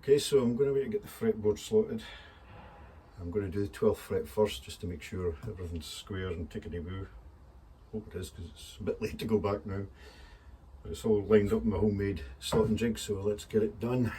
Okay, so I'm going to wait to get the fretboard slotted. I'm going to do the 12th fret first just to make sure everything's square and tickety-boo. Hope it is, because it's a bit late to go back now. But it's all lined up in my homemade slotting jig, so let's get it done.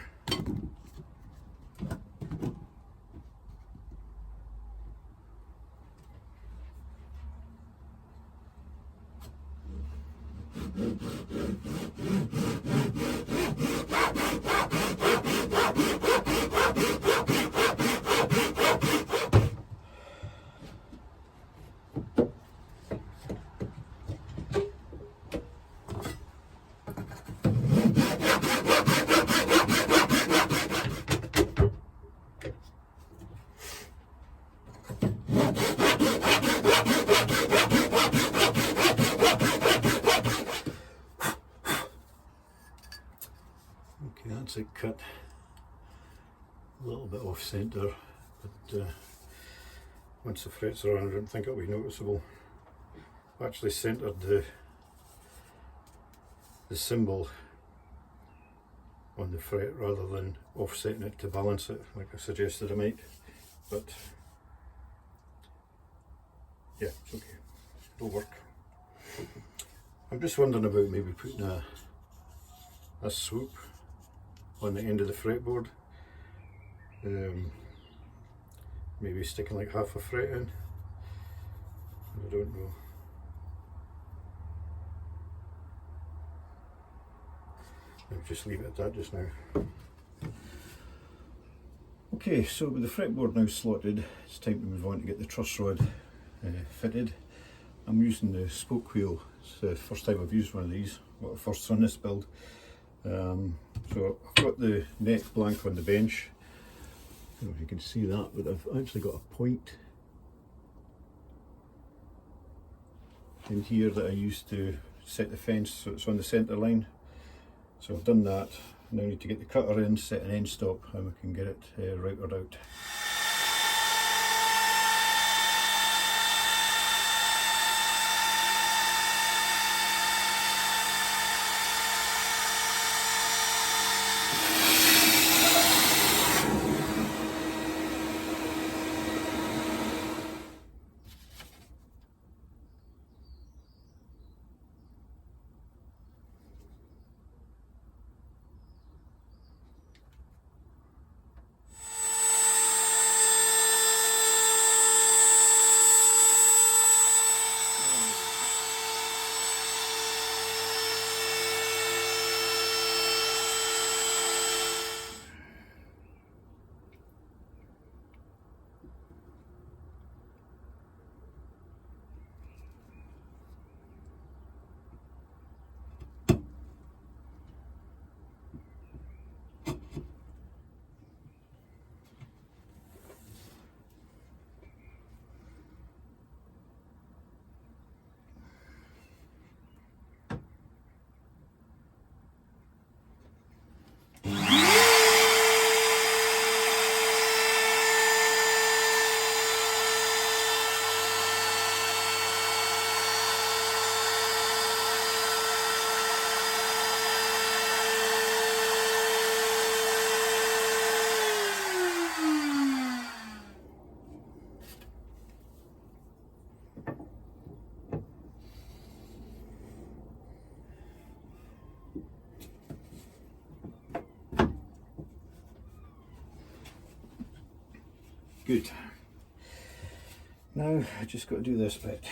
Okay, that's it cut. A little bit off centre, but once the frets are on, I don't think it'll be noticeable. I've actually centred the symbol on the fret rather than offsetting it to balance it like I suggested I might, but yeah, it's okay, it'll work. I'm just wondering about maybe putting a swoop on the end of the fretboard, maybe sticking like half a fret in, I don't know. I'll just leave it at that just now. Okay, so with the fretboard now slotted, it's time to move on to get the truss rod fitted. I'm using the spoke wheel. It's the first time I've used one of these, a lot of firsts on this build. So I've got the net blank on the bench. I don't know if you can see that, but I've actually got a point in here that I used to set the fence so it's on the centre line. So I've done that. Now I need to get the cutter in, set an end stop, and we can get it routed out. Good. Now I just got to do this bit.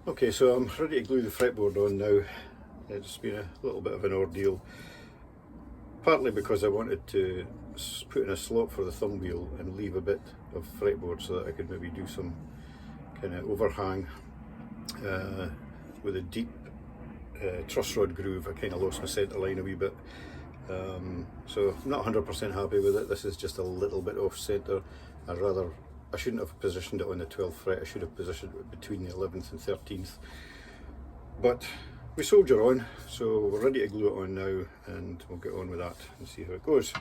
Okay, so I'm ready to glue the fretboard on now. It's been a little bit of an ordeal. partly because I wanted to put in a slot for the thumb wheel and leave a bit of fretboard so that I could maybe do some kind of overhang with a deep truss rod groove. I kind of lost my centre line a wee bit, so I'm not 100% happy with it. This is just a little bit off centre. I shouldn't have positioned it on the 12th fret. I should have positioned it between the 11th and 13th. But we soldier on, so we're ready to glue it on now, and we'll get on with that and see how it goes.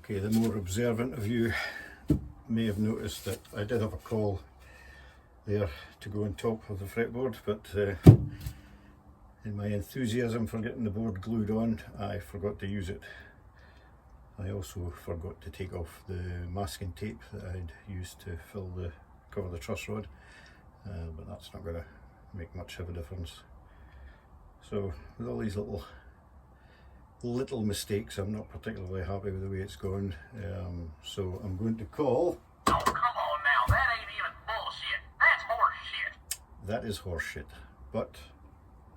Okay, the more observant of you may have noticed that I did have a caul there to go on top of the fretboard, but in my enthusiasm for getting the board glued on, I forgot to use it. I also forgot to take off the masking tape that I'd used to cover the truss rod, but that's not going to make much of a difference. So with all these little mistakes, I'm not particularly happy with the way it's gone, so I'm going to call... Oh, come on now, that ain't even bullshit. That's horseshit. That is horseshit, but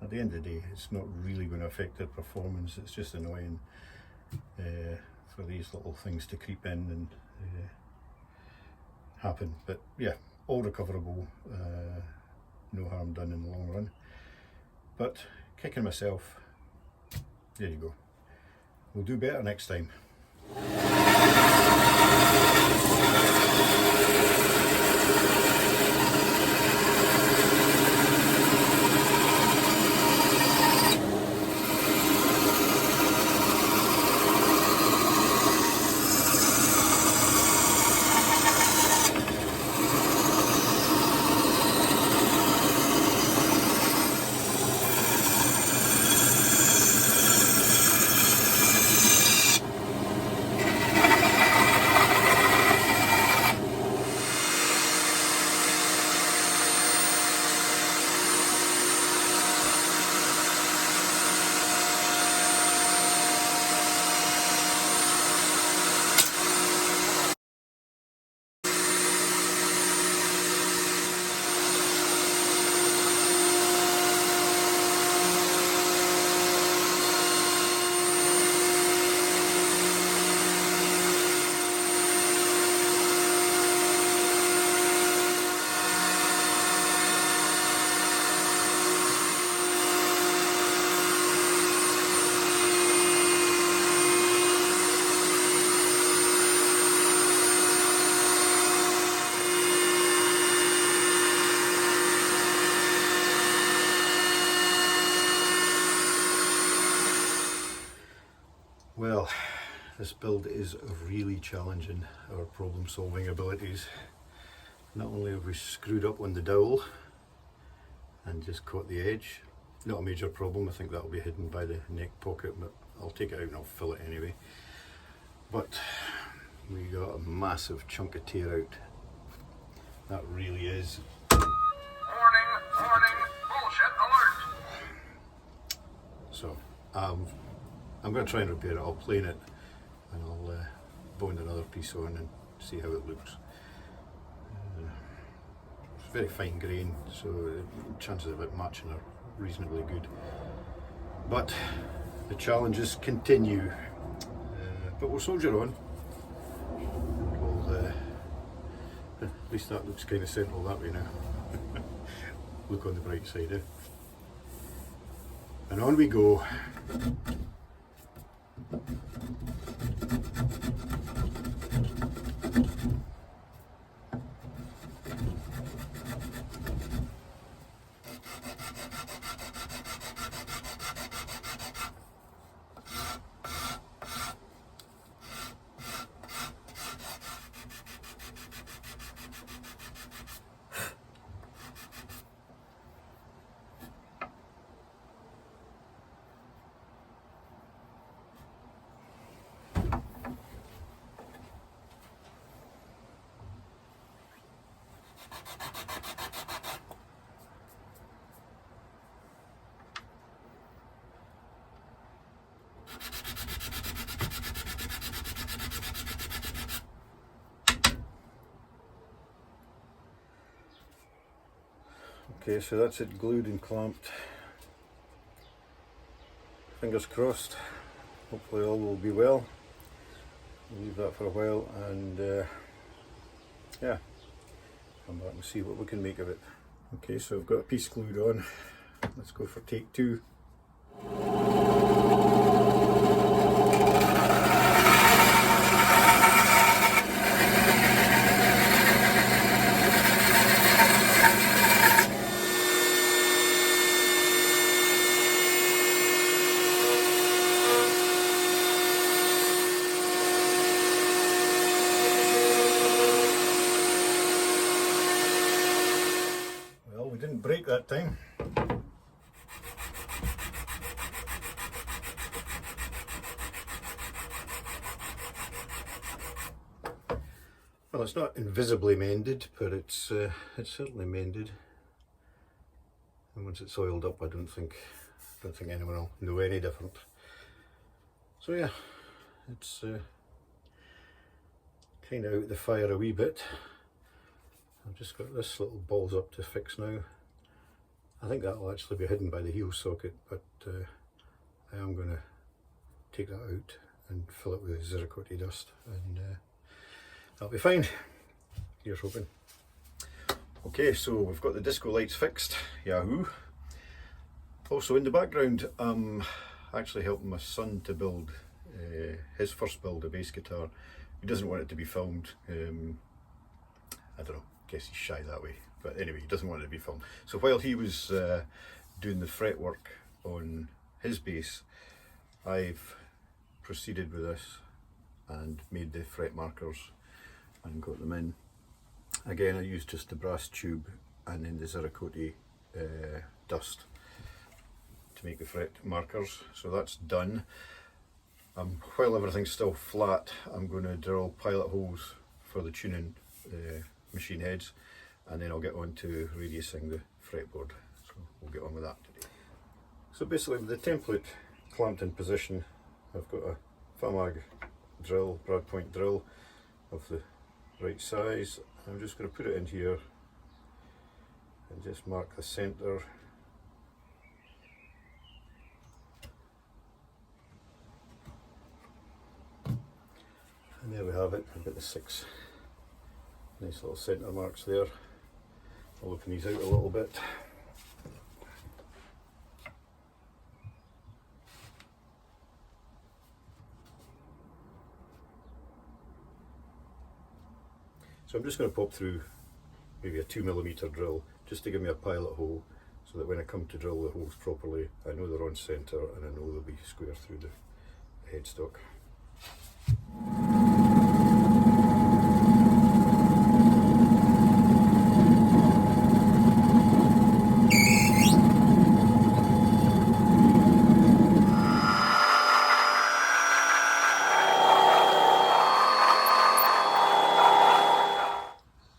at the end of the day, it's not really going to affect their performance. It's just annoying for these little things to creep in and happen. But yeah, all recoverable, no harm done in the long run. But kicking myself, there you go. We'll do better next time. Well, this build is really challenging our problem solving abilities. Not only have we screwed up on the dowel and just caught the edge, not a major problem, I think that'll be hidden by the neck pocket, but I'll take it out and I'll fill it anyway. But we got a massive chunk of tear out. That really is. Warning, bullshit alert. So I'm going to try and repair it. I'll plane it and I'll bone another piece on and see how it looks. very fine grain, so the chances of it matching are reasonably good. But the challenges continue. But we'll soldier on. At least that looks kind of central that way now. Look on the bright side, eh? And on we go. Okay, so that's it glued and clamped. Fingers crossed. Hopefully all will be well. We'll leave that for a while and yeah, come back and see what we can make of it. Okay, so I've got a piece glued on. Let's go for take two. Well, we didn't break that time. Well, it's not invisibly mended, but it's certainly mended. And once it's oiled up, I don't think anyone will know any different. So yeah, it's kind of out the fire a wee bit. I've just got this little balls up to fix now. I think that'll actually be hidden by the heel socket, but I am going to take that out and fill it with Zircotti dust, and that'll be fine. Here's hoping. Okay, so we've got the disco lights fixed. Yahoo! Also in the background, I'm actually helping my son to build his first build, a bass guitar. He doesn't want it to be filmed. I don't know, guess he's shy that way. But anyway, he doesn't want it to be filmed. So while he was doing the fretwork on his bass, I've proceeded with this and made the fret markers and got them in. Again, I used just the brass tube and then the Zircotti dust to make the fret markers. So that's done. While everything's still flat, I'm going to drill pilot holes for the tuning machine heads, and then I'll get on to radiusing the fretboard. So we'll get on with that today. So basically with the template clamped in position, I've got a FAMAG drill, brad point drill of the right size. I'm just going to put it in here and just mark the centre. And there we have it. I've got the 6 nice little centre marks there. I'll open these out a little bit. So I'm just going to pop through maybe a 2mm drill just to give me a pilot hole, so that when I come to drill the holes properly, I know they're on centre and I know they'll be square through the headstock.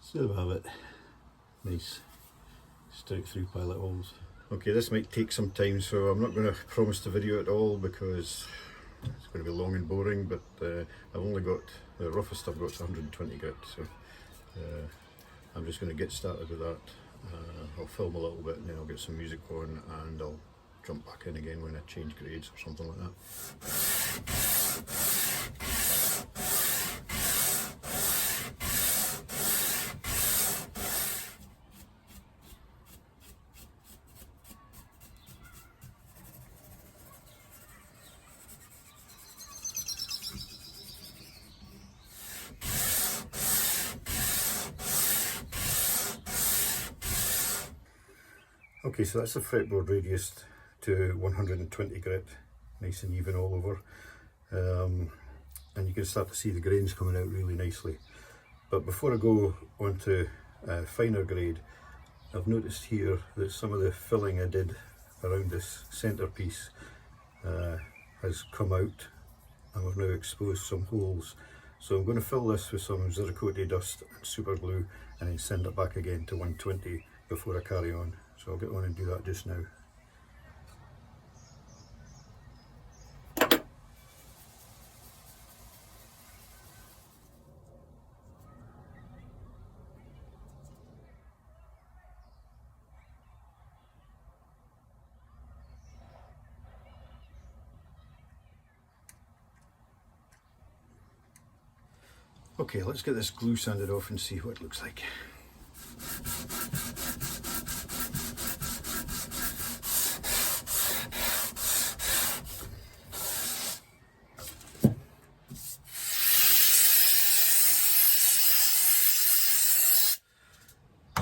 So there we have it. Nice straight through pilot holes. Okay, this might take some time, so I'm not going to promise to video it all because it's going to be long and boring, but I've only got, the roughest I've got is 120 grit, so I'm just going to get started with that. I'll film a little bit and then I'll get some music on and I'll jump back in again when I change grades or something like that. Okay, so that's the fretboard radius to 120 grit, nice and even all over, and you can start to see the grains coming out really nicely. But before I go on to finer grade, I've noticed here that some of the filling I did around this centrepiece has come out, and we've now exposed some holes. So I'm going to fill this with some Zircote dust and super glue and then send it back again to 120 before I carry on. So I'll get on and do that just now. Okay, let's get this glue sanded off and see what it looks like.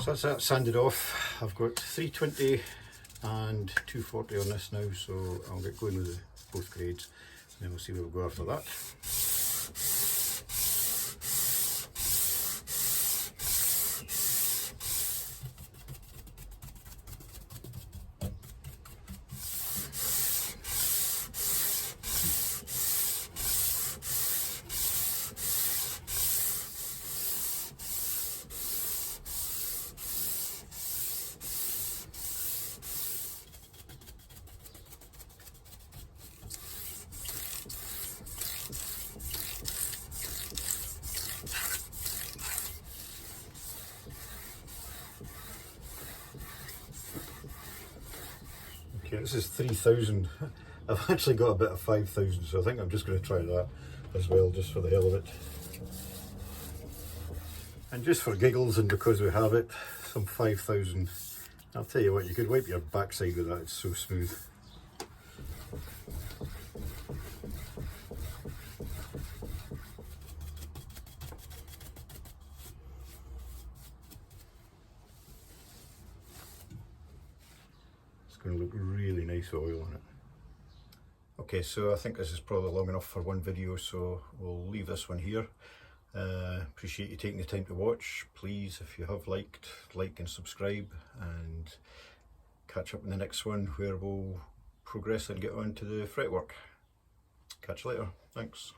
So that's that sanded off. I've got 320 and 240 on this now, so I'll get going with both grades and then we'll see where we'll go after that. Okay, this is 3000. I've actually got a bit of 5000, so I think I'm just going to try that as well, just for the hell of it. And just for giggles and because we have it, some 5000. I'll tell you what, you could wipe your backside with that, it's so smooth. Going to look really nice oil on it. Okay, so I think this is probably long enough for one video, so we'll leave this one here. Appreciate you taking the time to watch. Please, if you have liked, like and subscribe, and catch up in the next one where we'll progress and get on to the fretwork. Catch you later. Thanks.